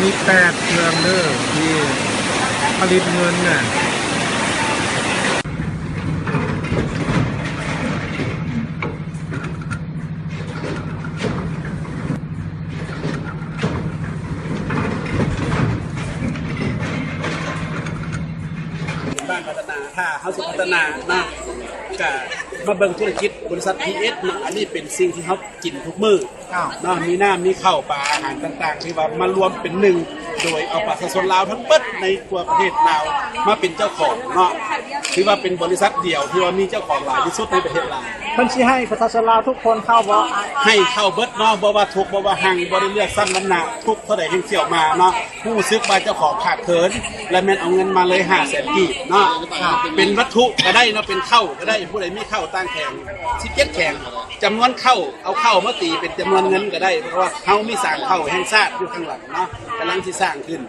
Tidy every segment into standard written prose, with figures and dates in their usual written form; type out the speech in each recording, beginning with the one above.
มี8เครื่องเด้อที่ผลิตเงินน่ะบ้านพัฒนาถ้าเขาจะพัฒนานะก็มาเบิ่งธุรกิจบริษัท PS เนาะอันนี้เป็นสิ่งที่เขากินทุกมื้อเนาะมีน้ำมีข้าวปลาอาหารต่างๆที่ว่ามารวมเป็นหนึ่งโดยเอาประชาชนลาวทั้งเบิดในทั่วประเทศลาวมาเป็นเจ้าของเนาะถือว่าเป็นบริษัทเดียวที่ว่ามีเจ้าของหลายที่สุดในประเทศลาว เพิ่นสิให้ประชาชนลาวทุกคนเข้าบ่ ให้เข้าเบิดเนาะบ่ว่าทุกบ่ว่าหังบ่ได้เลือกสั้นน้ำหนักทุกเท่าใดแห่งเสี่ยวมาเนาะผู้ซึกว่าเจ้าของขาดเขินและแม่นเอาเงินมาเลย500,000กีบเนาะเป็นวัตถุก็ได้เนาะเป็นเข้าก็ได้ผู้ใดมีเข้าตั้งแข่ง17แข่งจำนวนเข้าเอาเข้ามาตีเป็นจำนวนเงินก็ได้เพราะว่าเฮามีสร้างเข้าแห่งชาติอยู่ข้างหลังเนาะกำลังสิสร้างขึ้น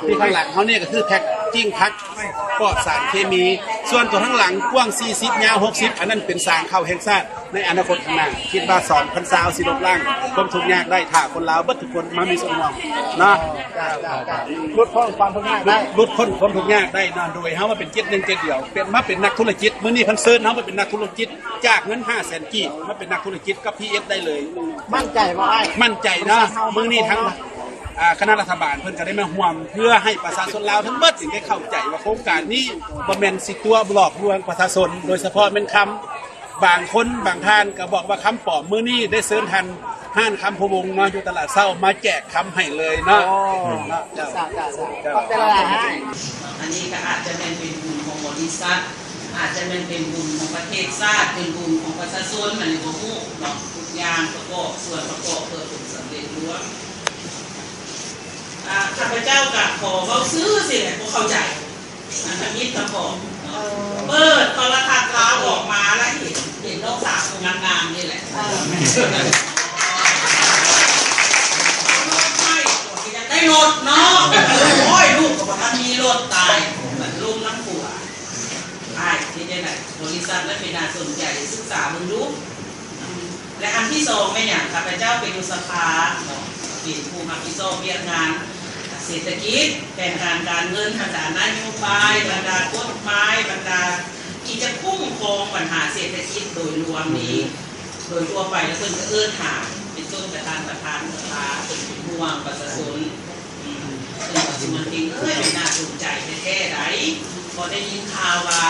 ที่ข้างหลังเขาเนี่ยก็คือแพ็คกิ้งพักปลอดสารเคมีส่วนตัวข้างหลังกว้าง40ยาว60อันนั้นเป็นสร้างเข้าแห่งชาติในอนาคตข้างหน้าคิดว่า2,000สิลดล่างความทุกข์ยากได้ถ้าคนลาวเบิดทุกคนมามีส่วนร่วมเนาะลดพ้นความทุกข์ยากได้ ลดพ้นความทุกข์ยากได้นะโดยเฮามาเป็น7 1 7เดียวเป็นมาเป็นนักธุรกิจมื้อนี้เพิ่นเชิญเฮามาเป็นนักธุรกิจจากเงิน500,000กีบมาเป็นนักธุรกิจกับ PS ได้เลย มั่นใจบ่อ้าย มั่นใจนะมื้อนี้ทั้งคณะรัฐบาลเพิ่นก็ได้มาร่วมเพื่อให้ประชาชนลาวทั้งเบิดสิได้เข้าใจว่าโครงการนี้บ่แม่นสิตัวหลอกลวงประชาชนโดยเฉพาะเป็นคำบางคนบางท่านก็บอกว่าคำปลอมมื้อนี้ได้เชิญทันห้านคำพวงเนาะอยู่ตลาดเช้ามาแจกคำให้เลยเนาะจ้าขอบใจหลาย อันนี้ก็อาจจะเป็นบุญของบริษัทอาจจะเป็นบุญของประเทศชาติเป็นบุญของประชาชนมันในตัวผู้เนาะทุกอย่างประกอบส่วนประกอบเพื่อผลสำเร็จล้วนข้าพเจ้าก็ขอเขาซื้อสิแหละพวกเข้าใจอันนี้ตะขอเปิดโทรทัศน์ลาวออกมาแล้วเห็นน้องสาวงามๆนี่แหละได้รถเนาะโอ้ยลูกกับมันมีรถตายเหมือนลูกน้ำผัวใช่ที่นี่แหละบริษัทและเป็นน่าสนใจศึกษามึงรู้และอันที่สองไม่อย่างข้าพเจ้าเป็นอุตสาหเป็นผู้รับผิดชอบเรียนงานเศรษฐกิจแผนการเงินบรรดานโยบายบรรดากฎหมายบรรดาที่จะคุ้มครองปัญหาเศรษฐกิจโดยรวมนี้โดยทั่วไปแล้วเพิ่นก็เอื้อหาเป็นต้นประธานสภาเป็นห่วงประชาชนซึ่งปัจจุบันจริงเป็นน่าสนใจแท้ๆไหนพอได้ยินข่าวว่า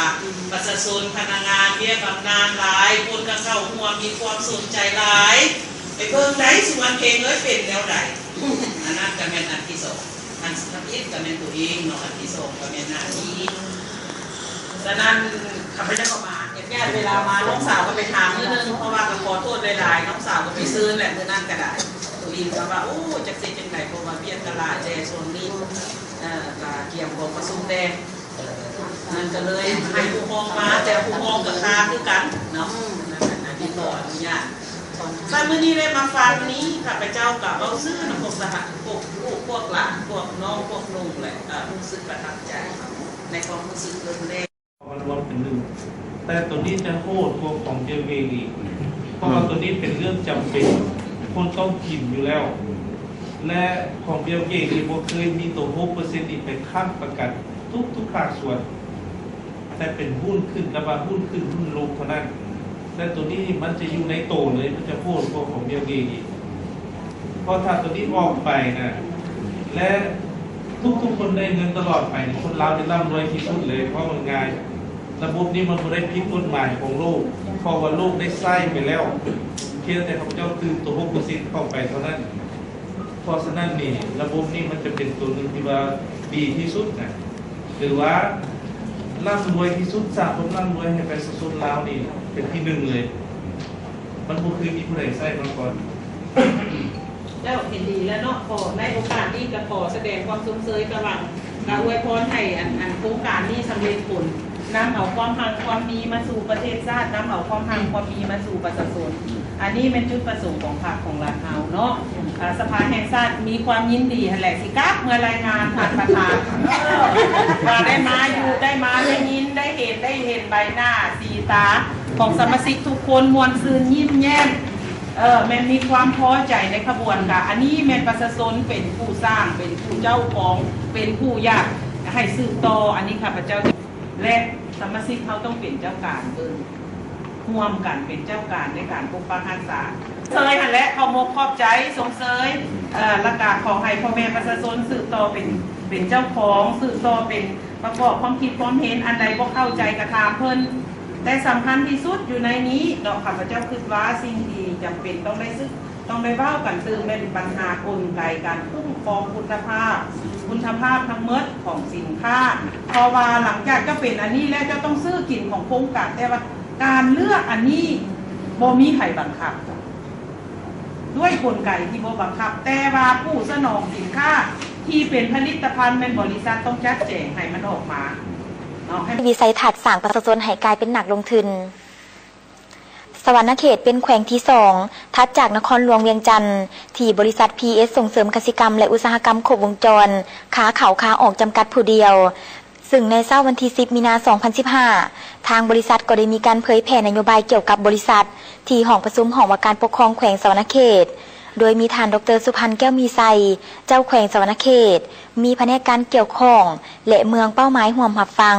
ประชาชนพนักงานเบี้ยบำนาญหลายคนก็เข้าหัวมีความสนใจหลายไปเบิ่งได้สุวรรณเพลงเป็นแล้วใดอันนั้นก็แม่นอันที่สองอันทำอิฐก็แม่นตัวเองเนาะอันที่สองก็แม่นหน้าที่ฉะนั้นข้าพเจ้าก็มาญาติเวลามาน้องสาวก็ไปถามนิดนึงเพราะว่าก็ขอโทษหลายๆน้องสาวก็ไปซื้อแหละเมื่อนั้นก็ได้ตัวเองก็ว่าโอ้จักเสียจังไหนเพราะว่าเบี้ยตลาดแจช่วงนี้เกี่ยวกับประสุมแดงนั่นก็เลยให้ผู้ห้องมาแต่ผู้ห้องกับค้าคือกันเนาะนั่นที่ต่ออนุญาตถ้าเมื่อนี้ได้มาฟังนี้ข้าพเจ้ากับเอาซื้อนะพวกสหพวกลูกพวกหลานพวกน้องพวกลุงแหละรู้สึกประทับใจในความรู้สึกเริ่มแรกมันรวมเป็นหนึ่งแต่ตัวนี้จะโหดกว่าของเจเวอีกเพราะว่าตัวนี้เป็นเรื่องจำเป็นคนต้องกินอยู่แล้วและของเบลเกตที่ผมเคยมีตัว6%อีกเป็นขั้นประกันทุกภาคส่วนแต่เป็นหุ้นขึ้นแต่ว่าหุ้นขึ้นหุ้นลงเท่านั้นแต่ตัวนี้มันจะอยู่ในโตเลยมันจะโหดกว่าของเบลเกตอีกเพราะถ้าตัวนี้ออกไปนะและทุกคนได้เงินตลอดไปคนลาวจะร่ำรวยที่สุดเลยเพราะมันง่ายระบบนี้มันไม่ได้พลิกกฎหมายของโลกเพราะว่าโลกได้ไส้ไปแล้วเพียงแต่พระเจ้าตื่นตัว6%เข้าไปเท่านั้นเพราะฉะนั้นนี่ระบบนี้มันจะเป็นตัวหนึ่งที่ว่าดีที่สุดนะหรือว่าร่ำรวยที่สุดจากคนร่ำรวยให้ไปสุดลาวนี่เป็นที่หนึ่งเลยมันก็คือมีผู้ใดไส้มาก่อนแล้วเห็นดีแล้วเนาะขอในโอกาสนี้ก็ขอแสดงความสมเสยกำลังการอวยพรให้อันโครงการนี้สำเร็จผลนำเอาความหังความมีมาสู่ประเทศชาตินำเอาความหังความมีมาสู่ประชาชนอันนี้เป็นจุดประสงค์ของพรรคของรัฐเราเนาะสภาแห่งชาติมีความยินดีแหละสิครับเมื่อรายงานผ่านประธานว่าได้มาอยู่ได้มาได้ยินได้เห็นใบหน้าสีตาของสมาชิกทุกคนมวลซืนยิ้มแย้ม แม่นมีความพอใจในขบวนการอันนี้แม่นประชาชนเป็นผู้สร้างเป็นผู้เจ้าของเป็นผู้อยากให้สืบต่ออันนี้ข้าพเจ้าและสมาชิกเขาต้องเป็นเจ้าการร่วมกันเป็นเจ้าการในการปกปักรักษาเสยหันและเขามกขอบใจสงเสยละกาขอให้พ่อแม่ประชาชนสืบต่อเป็นเจ้าของสืบต่อเป็นประกอบความคิดความเห็นอันใดบ่เข้าใจกระทำเพิ่นแต่สำคัญที่สุดอยู่ในนี้ดอกข้าพเจ้าคิดว่าสิ่งที่จำเป็นต้องได้เว้ากันตื่นเป็นปัญหากลไกการคุ้มครองคุณภาพทั้งหมดของสินค้าเพราะว่าหลังจากจะเป็นอันนี้แล้วจะต้องซื้อกินของโครงการแต่ว่าการเลือกอันนี้บ่มีใครบังคับด้วยกลไกที่บ่บังคับแต่ว่าผู้สนองสินค้าที่เป็นผลิตภัณฑ์เป็นบริษัทต้องจัดแจงให้มันออกมาวิสัยทัศน์สร้างประชาชนให้กลายเป็นหนักลงทุนสวรรณเขตเป็นแขวงที่2ถัดจากนครหลวงเวียงจันทร์ที่บริษัท PS ส่งเสริมกสิกรรมและอุตสาหกรรมครบวงจรค้าเข้าค้าออกจำกัดผู้เดียวซึ่งในเช้าวันที่10 มีนาคม 2015ทางบริษัทก็ได้มีการเผยแผ่นโยบายเกี่ยวกับบริษัทที่ห้องประชุมหอว่าการปกครองแขวงสวรรณเขตโดยมีท่านดร.สุพันธ์แก้วมีไซเจ้าแขวงสวรรณเขตมีแผนกการเกี่ยวข้องและเมืองเป้าหมายห่วมรับฟัง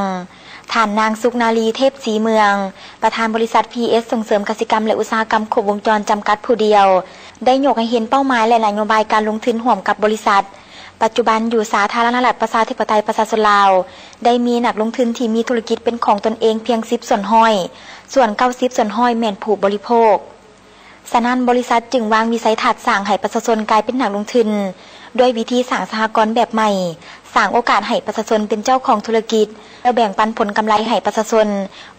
ท่านนางสุกนาลีเทพศรีเมืองประธานบริษัท PS ส่งเสริมกสิกรรมและอุตสาหกรรมครบวงจรจำกัดผู้เดียวได้ยกให้เห็นเป้าหมายและนโยบายการลงทุนร่วมกับบริษัทปัจจุบันอยู่สาธารณรัฐประชาธิปไตยประชาชนลาวได้มีนักลงทุนที่มีธุรกิจเป็นของตนเองเพียง10 ส่วนห้อยส่วน90 ส่วนห้อยแม่นผู้บริโภคฉะนั้นบริษัทจึงวางวิสัยทัศน์สร้างให้ประชาชนกลายเป็นนักลงทุนด้วยวิธีสร้างสหกรณ์แบบใหม่สร้างโอกาสให้ประชาชนเป็นเจ้าของธุรกิจและแบ่งปันผลกำไรให้ประชาชน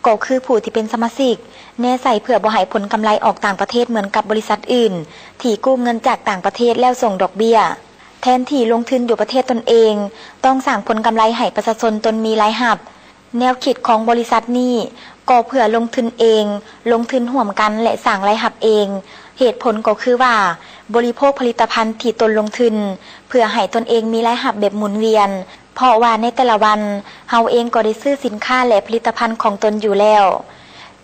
ก็คือผู้ที่เป็นสมาชิกแน่ใส่เพื่อบ่ให้ผลกำไรออกต่างประเทศเหมือนกับบริษัทอื่นที่กู้เงินจากต่างประเทศแล้วส่งดอกเบี้ยแทนที่ลงทุนอยู่ประเทศตนเองต้องสร้างผลกำไรให้ประชาชนตนมีรายรับแนวคิดของบริษัทนี้ก็เพื่อลงทุนเองลงทุนร่วมกันและสร้างรายรับเองเหตุผลก็คือว่าบริโภคผลิตภัณฑ์ที่ตนลงทุนเพื่อให้ตนเองมีรายรับแบบหมุนเวียนเพราะว่าในแต่ละวันเฮาเองก็ได้ซื้อสินค้าและผลิตภัณฑ์ของตนอยู่แล้ว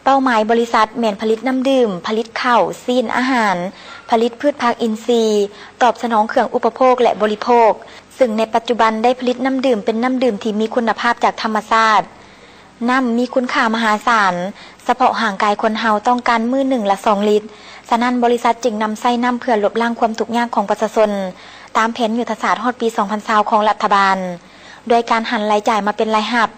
เป้าหมายบริษัทแม่นผลิตน้ำดื่มผลิตข้าวซีนอาหารผลิตพืชผักอินทรีย์ตอบสนองเครื่องอุปโภคและบริโภคซึ่งในปัจจุบันได้ผลิตน้ำดื่มเป็นน้ำดื่มที่มีคุณภาพจากธรรมชาติน้ำมีคุณค่ามหาศาลเฉพาะห่างกายคนเฮาต้องการมื้อหนึ่งละ2 ลิตรฉะนั้นบริษัทจึงนำใส่น้ำเพื่อลดล้างความทุกข์ยากของประชาชนตามแผนยุทธศาสตร์ฮอดปี 2020 ของรัฐบาลโดยการหันรายจ่ายมาเป็นรายรับ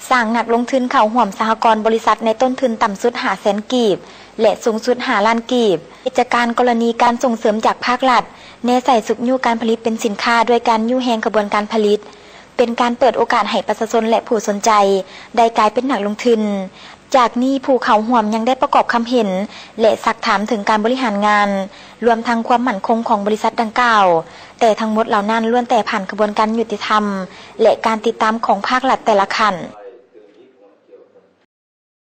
สร้างนักลงทุนเข้าร่วมสหกรณ์บริษัทในต้นทุนต่ำสุด500,000 กีบและสูงสุด5 ล้านกีบกิจการกรณีการส่งเสริมจากภาครัฐแนใส่สุกยู่การผลิตเป็นสินค้าด้วยการยู่แฮงกระบวนการผลิตเป็นการเปิดโอกาสให้ประชาชนและผู้สนใจได้กลายเป็นนักลงทุนจากนี้ผู้เข้าร่วมยังได้ประกอบคำเห็นและซักถามถึงการบริหารงานรวมทั้งความมั่นคงของบริษัทดังกล่าวแต่ทั้งหมดเหล่านั้นล้วนแต่ผ่านกระบวนการยุติธรรมและการติดตามของภาครัฐแต่ละขั้น